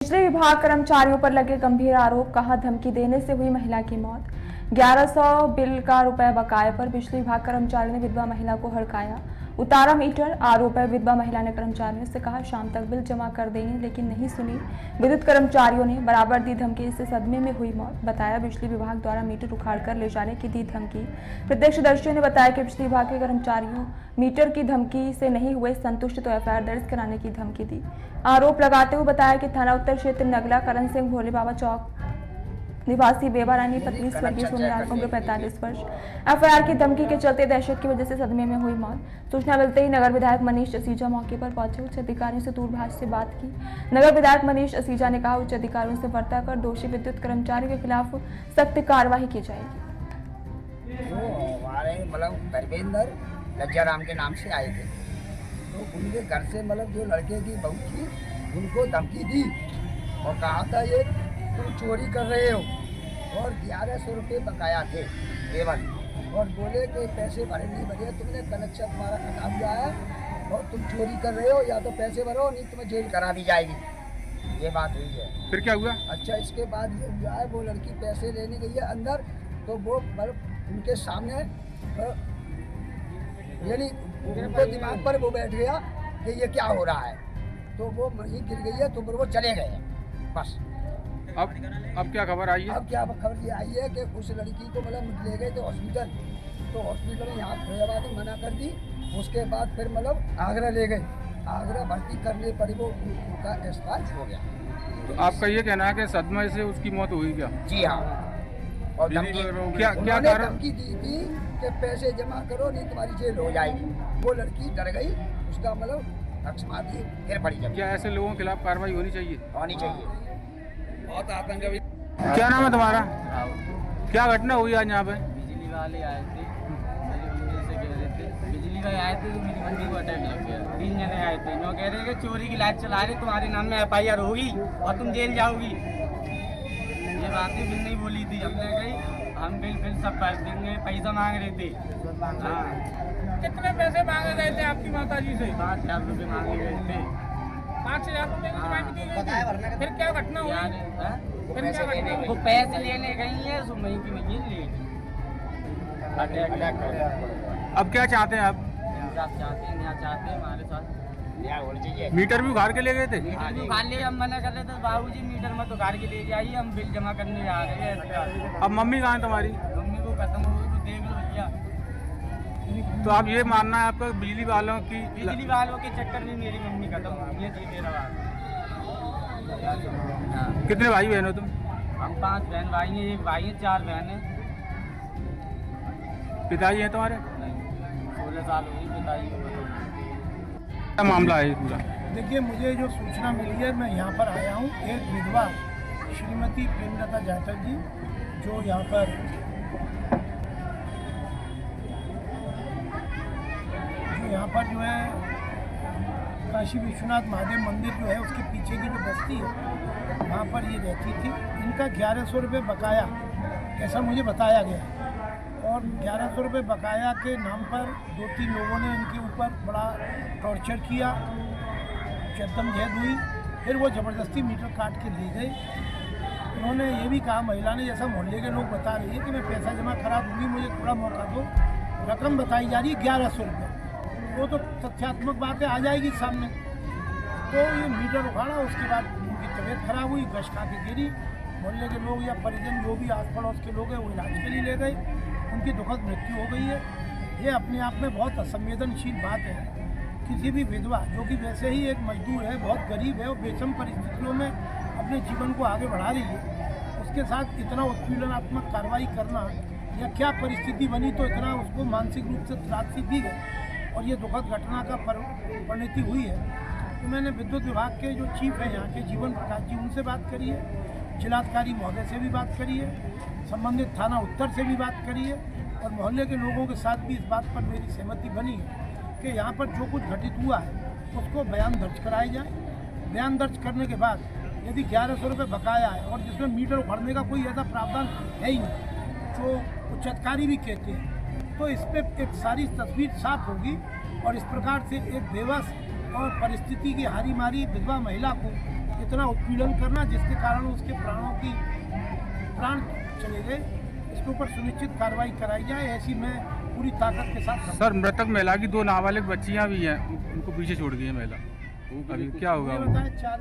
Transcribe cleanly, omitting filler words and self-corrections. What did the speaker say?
बिजली विभाग कर्मचारियों पर लगे गंभीर आरोप, कहा धमकी देने से हुई महिला की मौत। 1100 बिल का रुपए बकाये पर बिजली विभाग कर्मचारी ने विधवा महिला को हड़काया, उतारा मीटर। आरोप है विधवा महिला ने कर्मचारियों से कहा शाम तक बिल जमा कर देंगे, लेकिन नहीं सुनी। विद्युत कर्मचारियों ने बराबर दी धमकी, इससे सदमे में हुई मौत। बताया बिजली विभाग द्वारा मीटर उखाड़कर ले जाने की दी धमकी। प्रत्यक्षदर्शियों ने बताया कि बिजली विभाग के कर्मचारियों मीटर की धमकी से नहीं हुए संतुष्ट तो एफआईआर दर्ज कराने की धमकी दी। आरोप लगाते हुए बताया कि थाना उत्तर क्षेत्र नगला करण सिंह भोले बाबा चौक निवासी बेबा रानी पत्नी स्वर्गीय सोमनाथ उम्र 45 वर्ष। एफआईआर की धमकी के चलते दहशत की वजह से सदमे में हुई मौत। सूचना मिलते ही नगर विधायक मनीष असीजा मौके पर पहुंचे। उच्च अधिकारियों से दूरभाष से बात की। नगर विधायक मनीष असीजा ने कहा उच्च अधिकारियों से वार्ता कर दोषी विद्युत कर्मचारियों के खिलाफ सख्त कार्रवाई की जाएगी। हमारे धर्मेंद्र लज्जाराम के नाम से आए थे, तो उनके घर से जो लड़के की बहू थी उनको धमकी दी और कहा था ये तुम चोरी कर रहे हो, और 1100 रुपये बकाया थे केवल, और बोले कि पैसे भरे नहीं भरे, तुमने कनेक्शन तुम्हारा कटा हुआ है और तुम चोरी कर रहे हो, या तो पैसे भरो नहीं तुम्हें जेल करा दी जाएगी। ये बात हुई है। फिर क्या हुआ? अच्छा, इसके बाद ये हुआ है, वो लड़की पैसे लेने गई है अंदर, तो वो उनके सामने यानी उनको दिमाग पर वो बैठ गया कि ये क्या हो रहा है, तो वो वहीं गिर गई है, तो फिर वो चले गए बस। अब क्या खबर आई है? अब क्या खबर ये आई है कि उस लड़की को ले गए थे हॉस्पिटल, तो हॉस्पिटल में यहाँ फैजाबाद में मना कर दी। उसके बाद फिर आगरा ले गए, आगरा भर्ती करने पर वो उनका एक्सपायर हो गया। तो आपका ये कहना है कि सदमे से उसकी मौत हुई क्या? जी हाँ, और क्या धमकी दी थी कि पैसे जमा करो नहीं तुम्हारी जेल हो जाएगी। वो लड़की डर गई, उसका अकस्मात ही गिर पड़ी। क्या ऐसे लोगों के खिलाफ कार्रवाई होनी चाहिए? बहुत आतंक है। क्या नाम है तुम्हारा? क्या घटना हुई आज यहाँ पे? बिजली वाले आए थे, मेरी मम्मी से कह रहे थे, बिजली वाले आए थे तो मेरी मम्मी को अटैक लग गया। 3 जने आए थे, वो कह रहे थे चोरी की लाइट चला रहे, तुम्हारे नाम में एफआईआर होगी और तुम जेल जाओगी। ये बातें बिल नहीं बोली थी, हमने कही हम बिल सब कर देंगे, पैसा मांग रहे थे। कितने पैसे मांगे गए थे आपकी माता जी से? 5,000 रुपये मांगे गए थे। 5,000 रुपये की डिमांड की गई थी। फिर क्या घटना हुई? फिर क्या घटना हुई? वो पैसे लेने गई है, सो वहीं की वहीं ले अटैक कर। अब क्या चाहते हैं आप? इंसाफ चाहते हैं, न्याय चाहते हैं, हमारे साथ मीटर भी उखाड़ के ले गए थे? उखाड़ लिए, हम मना कर रहे थे बाबूजी मीटर मत उखाड़ के ले जाइए, हम बिल जमा करने जा रहे हैं। अब मम्मी कहाँ है तुम्हारी? मम्मी को खत्म हो गई, तो देख लो भैया। तो आप ये मानना है आपका बिजली वालों के चक्कर में मेरी मम्मी खत्म हो गई है। जी मेरा बात। कितने भाई बहन हो तुम? हम 5 बहन भाई हैं, 1 भाई है, 4 बहन है। पिताजी हैं तुम्हारे? 16 साल हो गई पिताजी को। क्या मामला है पूरा? देखिए, मुझे जो सूचना मिली है, मैं यहाँ पर आया हूँ। एक विधवा श्रीमती प्रेमलता जाटव जी, जो यहाँ पर जो है काशी विश्वनाथ महादेव मंदिर जो है उसके पीछे की जो बस्ती है, वहाँ पर ये रहती थी। इनका 1100 रुपये बकाया, ऐसा मुझे बताया गया, और 1100 रुपये बकाया के नाम पर 2-3 लोगों ने इनके ऊपर बड़ा टॉर्चर किया, जद्दोजहद हुई। फिर वो ज़बरदस्ती मीटर काट के ले गए। उन्होंने ये भी कहा, महिला ने, जैसा मोहल्ले के लोग बता रही है, कि मैं पैसा जमा करा दूँगी, मुझे थोड़ा मौका दो। रकम बताई जा रही है 1100 रुपये। वो तो तथ्यात्मक बातें आ जाएगी सामने। तो ये मीटर उखाड़ा, उसके बाद उनकी तबीयत खराब हुई, गश खा के गिरी। मोहल्ले के लोग या परिजन जो भी आस पड़ोस के लोग हैं वो इलाज के लिए ले गए, उनकी दुखद मृत्यु हो गई है। ये अपने आप में बहुत असंवेदनशील बात है। किसी भी विधवा, जो कि वैसे ही एक मजदूर है, बहुत गरीब है और बेचैन परिस्थितियों में अपने जीवन को आगे बढ़ा रही है, उसके साथ इतना उत्पीड़नात्मक कार्रवाई करना, या क्या परिस्थिति बनी तो इतना उसको मानसिक रूप से त्रासदी दी गई और ये दुखद घटना का परिणति हुई है। तो मैंने विद्युत विभाग के जो चीफ हैं यहाँ के, जीवन प्रकाश जी, उनसे बात करी है, जिलाधिकारी महोदय से भी बात करी है, संबंधित थाना उत्तर से भी बात करी है, और मोहल्ले के लोगों के साथ भी इस बात पर मेरी सहमति बनी है कि यहाँ पर जो कुछ घटित हुआ है उसको बयान दर्ज कराया जाए। बयान दर्ज करने के बाद यदि 1100 रुपये बकाया है और जिसमें मीटर उखड़ने का कोई ऐसा प्रावधान है ही नहीं, जो उच्च अधिकारी भी कहते हैं, तो इस पर एक सारी तस्वीर साफ होगी और इस प्रकार से एक बेबस और परिस्थिति की हारी मारी विधवा महिला को इतना उत्पीड़न करना जिसके कारण उसके प्राण चले गए, इसके ऊपर सुनिश्चित कार्रवाई कराई जाए, ऐसी मैं पूरी ताकत के साथ सर मृतक महिला की 2 नाबालिग बच्चियां भी हैं, उनको पीछे छोड़ गई है महिला, अभी क्या होगा? बताएं 4